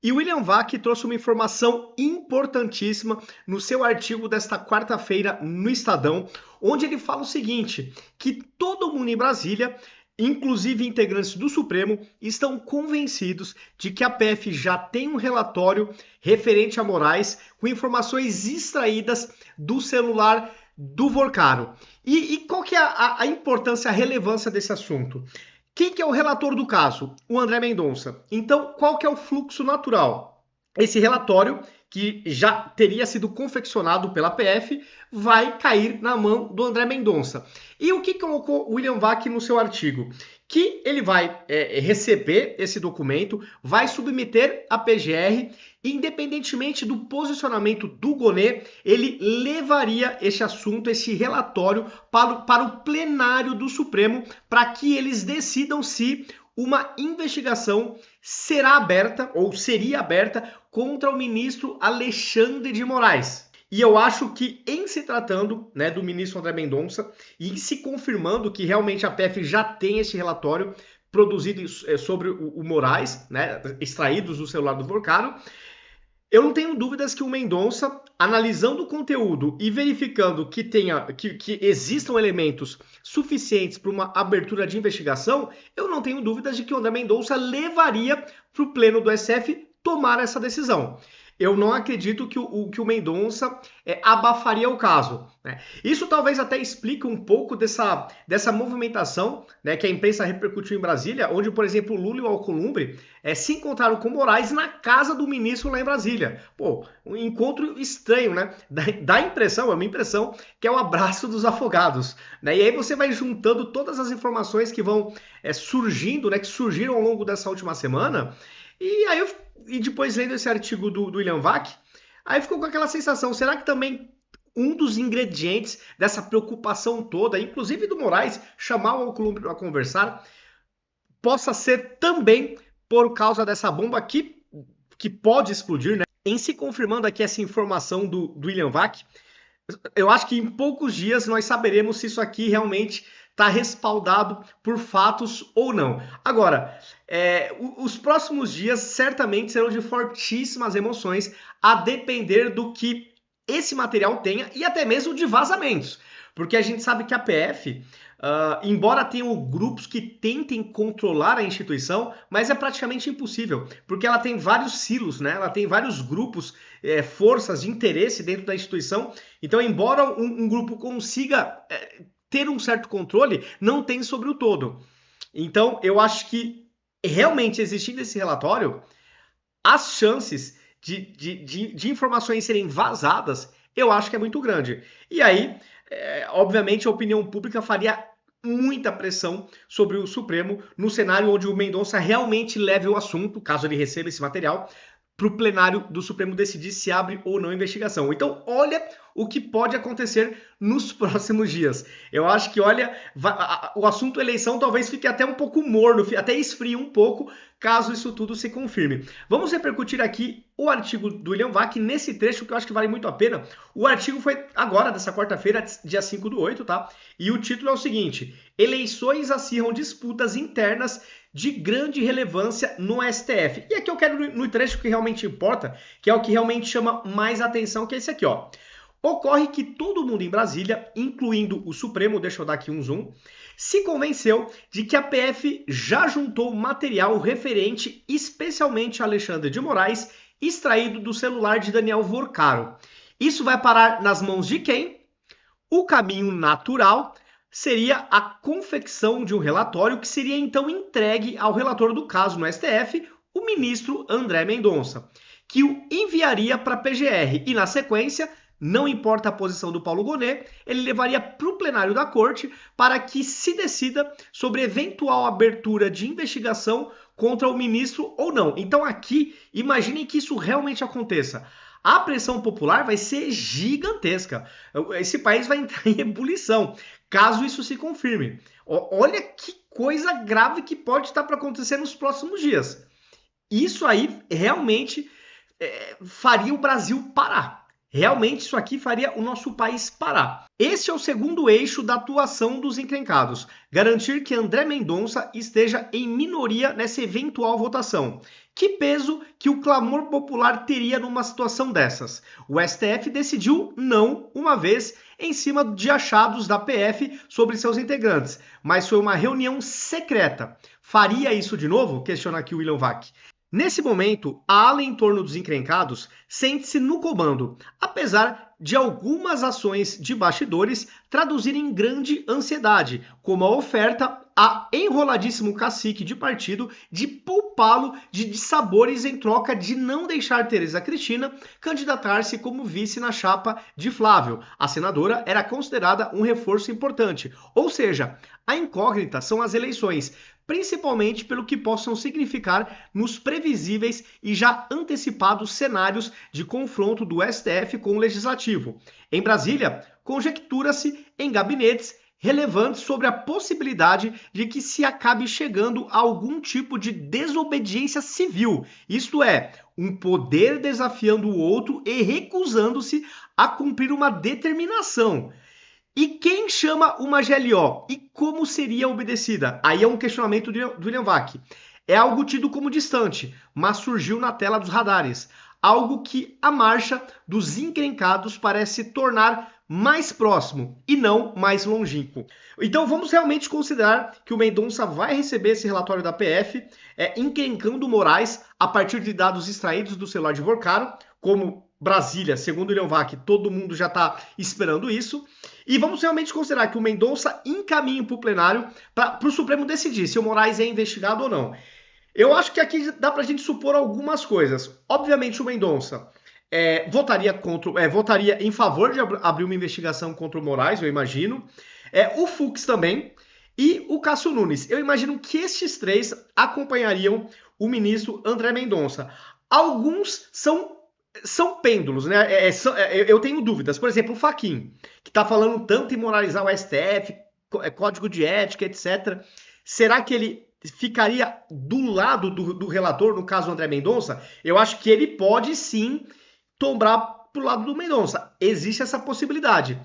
E William Vac trouxe uma informação importantíssima no seu artigo desta quarta-feira no Estadão, onde ele fala o seguinte, que todo mundo em Brasília, inclusive integrantes do Supremo, estão convencidos de que a PF já tem um relatório referente a Moraes com informações extraídas do celular do Vorcaro. E qual que é a importância, a relevância desse assunto? Quem que é o relator do caso? O André Mendonça. Então, qual que é o fluxo natural? Esse relatório, que já teria sido confeccionado pela PF, vai cair na mão do André Mendonça. E o que colocou William Vac no seu artigo? Que ele vai receber esse documento, vai submeter à PGR, independentemente do posicionamento do Gonê, ele levaria esse assunto, esse relatório, para o plenário do Supremo, para que eles decidam se uma investigação será aberta, ou seria aberta, contra o ministro Alexandre de Moraes. E eu acho que, em se tratando do ministro André Mendonça, e se confirmando que realmente a PF já tem esse relatório produzido sobre o Moraes, extraídos do celular do Vorcaro, eu não tenho dúvidas que o Mendonça, analisando o conteúdo e verificando que existam elementos suficientes para uma abertura de investigação, eu não tenho dúvidas de que o André Mendonça levaria para o pleno do STF tomar essa decisão. Eu não acredito que o Mendonça abafaria o caso. Isso talvez até explique um pouco dessa movimentação que a imprensa repercutiu em Brasília, onde, por exemplo, o Lula e o Alcolumbre se encontraram com Moraes na casa do ministro lá em Brasília. Pô, um encontro estranho, né? Dá impressão, é uma impressão, que é o abraço dos afogados. E aí você vai juntando todas as informações que vão surgindo, que surgiram ao longo dessa última semana, e depois lendo esse artigo do William Vac, aí ficou com aquela sensação, será que também um dos ingredientes dessa preocupação toda, inclusive do Moraes, chamar o Alcolumbre para conversar, possa ser também por causa dessa bomba que pode explodir, Em se confirmando aqui essa informação do William Vac, eu acho que em poucos dias nós saberemos se isso aqui realmente está respaldado por fatos ou não. Agora, os próximos dias certamente serão de fortíssimas emoções, a depender do que esse material tenha e até mesmo de vazamentos. Porque a gente sabe que a PF, embora tenham grupos que tentem controlar a instituição, mas é praticamente impossível, porque ela tem vários silos, ela tem vários grupos, forças de interesse dentro da instituição. Então, embora um grupo consiga ter um certo controle, não tem sobre o todo. Então, eu acho que realmente existindo esse relatório, as chances de informações serem vazadas, eu acho que é muito grande. E aí, obviamente, a opinião pública faria muita pressão sobre o Supremo no cenário onde o Mendonça realmente leve o assunto, caso ele receba esse material, para o plenário do Supremo decidir se abre ou não a investigação. Então, olha o que pode acontecer nos próximos dias. Eu acho que, o assunto eleição talvez fique até um pouco morno, até esfrie um pouco, caso isso tudo se confirme. Vamos repercutir aqui o artigo do William Vac nesse trecho, que eu acho que vale muito a pena. O artigo foi agora, dessa quarta-feira, dia 5/8, tá? E o título é o seguinte: eleições acirram disputas internas de grande relevância no STF. E aqui eu quero no trecho que realmente importa, que é o que realmente chama mais atenção, que é esse aqui, ó. Ocorre que todo mundo em Brasília, incluindo o Supremo, deixa eu dar aqui um zoom, se convenceu de que a PF já juntou material referente especialmente a Alexandre de Moraes, extraído do celular de Daniel Vorcaro. Isso vai parar nas mãos de quem? O caminho natural seria a confecção de um relatório que seria então entregue ao relator do caso no STF, o ministro André Mendonça, que o enviaria para a PGR e, na sequência, não importa a posição do Paulo Gonet, ele levaria para o plenário da corte para que se decida sobre eventual abertura de investigação contra o ministro ou não. Então aqui, imaginem que isso realmente aconteça. A pressão popular vai ser gigantesca. Esse país vai entrar em ebulição, caso isso se confirme. Olha que coisa grave que pode estar para acontecer nos próximos dias. Isso aí realmente faria o Brasil parar. Realmente isso aqui faria o nosso país parar. Este é o segundo eixo da atuação dos encrencados, garantir que André Mendonça esteja em minoria nessa eventual votação. Que peso que o clamor popular teria numa situação dessas? O STF decidiu não uma vez em cima de achados da PF sobre seus integrantes, mas foi uma reunião secreta. Faria isso de novo? Questiona aqui o William Vac. Nesse momento, a ala em torno dos encrencados sente-se no comando, apesar de algumas ações de bastidores traduzirem grande ansiedade, como a oferta a enroladíssimo cacique de partido de poupá-lo de dissabores em troca de não deixar Tereza Cristina candidatar-se como vice na chapa de Flávio. A senadora era considerada um reforço importante, ou seja, a incógnita são as eleições, principalmente pelo que possam significar nos previsíveis e já antecipados cenários de confronto do STF com o Legislativo. Em Brasília, conjectura-se em gabinetes relevantes sobre a possibilidade de que se acabe chegando a algum tipo de desobediência civil, isto é, um poder desafiando o outro e recusando-se a cumprir uma determinação. E quem chama uma GLO? E como seria obedecida? Aí é um questionamento do William Vac. É algo tido como distante, mas surgiu na tela dos radares. Algo que a marcha dos encrencados parece tornar mais próximo e não mais longínquo. Então vamos realmente considerar que o Mendonça vai receber esse relatório da PF, encrencando Moraes a partir de dados extraídos do celular de Vorcaro, como Brasília, segundo o William Vac, todo mundo já está esperando isso. E vamos realmente considerar que o Mendonça encaminha para o plenário para o Supremo decidir se o Moraes é investigado ou não. Eu acho que aqui dá para a gente supor algumas coisas. Obviamente o Mendonça votaria em favor de abrir uma investigação contra o Moraes, eu imagino. O Fux também. E o Cássio Nunes. Eu imagino que estes três acompanhariam o ministro André Mendonça. Alguns são pêndulos, né? Eu tenho dúvidas. Por exemplo, o Fachin, que está falando tanto em moralizar o STF, código de ética, etc. Será que ele ficaria do lado do relator, no caso André Mendonça? Eu acho que ele pode sim tombar pro lado do Mendonça. Existe essa possibilidade.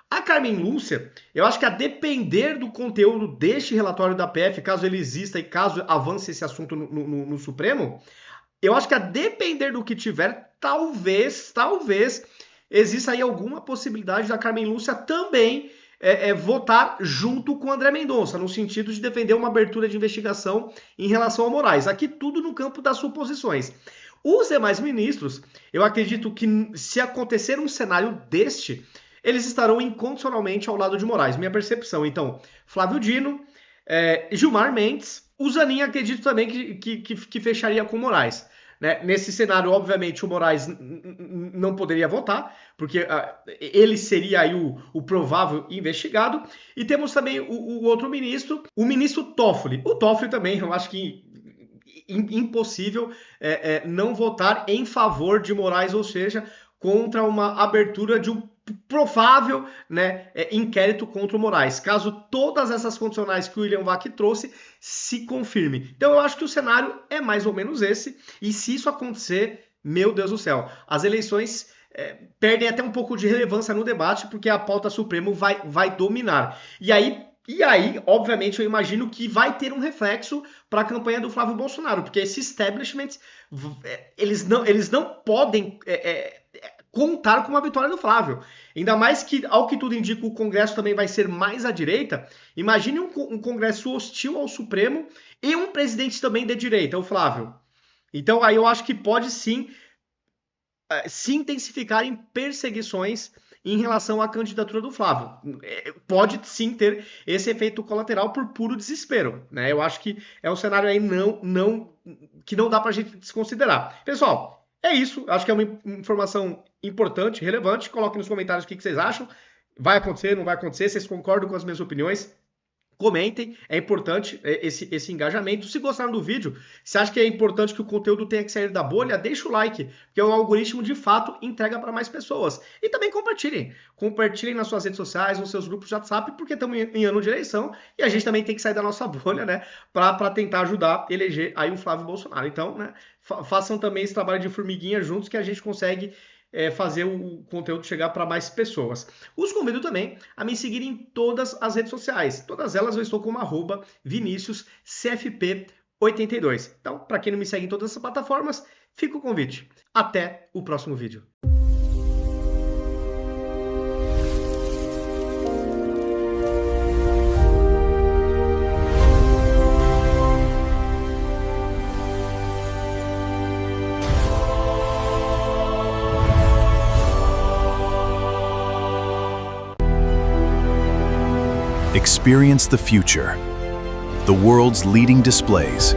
A Carmen Lúcia, eu acho que a depender do conteúdo deste relatório da PF, caso ele exista e caso avance esse assunto no Supremo, eu acho que a depender do que tiver, talvez exista aí alguma possibilidade da Carmen Lúcia também votar junto com o André Mendonça, no sentido de defender uma abertura de investigação em relação ao Moraes. Aqui tudo no campo das suposições. Os demais ministros, eu acredito que se acontecer um cenário deste, eles estarão incondicionalmente ao lado de Moraes, minha percepção. Então, Flávio Dino, Gilmar Mendes, o Zanin acredito também que fecharia com Moraes. Né? Nesse cenário, obviamente, o Moraes não poderia votar, porque ele seria aí o provável investigado. E temos também o outro ministro, o ministro Toffoli. O Toffoli também, eu acho que impossível não votar em favor de Moraes, ou seja, contra uma abertura de um provável inquérito contra o Moraes, caso todas essas condicionais que o William Vac trouxe se confirmem. Então eu acho que o cenário é mais ou menos esse, e se isso acontecer, meu Deus do céu, as eleições perdem até um pouco de relevância no debate, porque a pauta Supremo vai dominar. E aí, obviamente, eu imagino que vai ter um reflexo para a campanha do Flávio Bolsonaro, porque esse establishment, eles não podem contar com uma vitória do Flávio. Ainda mais que, ao que tudo indica, o Congresso também vai ser mais à direita. Imagine um Congresso hostil ao Supremo e um presidente também de direita, o Flávio. Então, aí eu acho que pode sim se intensificarem perseguições em relação à candidatura do Flávio. Pode sim ter esse efeito colateral por puro desespero, né? Eu acho que é um cenário aí que não dá pra gente desconsiderar. Pessoal, é isso. Acho que é uma informação importante, relevante. Coloquem nos comentários o que vocês acham. Vai acontecer, não vai acontecer? Vocês concordam com as minhas opiniões? Comentem, é importante esse engajamento. Se gostaram do vídeo, se acha que é importante que o conteúdo tenha que sair da bolha, deixa o like, porque o algoritmo de fato entrega para mais pessoas. E também compartilhem. Compartilhem nas suas redes sociais, nos seus grupos de WhatsApp, porque estamos em ano de eleição e a gente também tem que sair da nossa bolha, né, para tentar ajudar a eleger aí o Flávio Bolsonaro. Então, né, façam também esse trabalho de formiguinha juntos que a gente consegue fazer o conteúdo chegar para mais pessoas. Os convido também a me seguir em todas as redes sociais. Todas elas eu estou como @ViniciusCFP82. Então, para quem não me segue em todas essas plataformas, fica o convite. Até o próximo vídeo. Experience the future. The world's leading displays,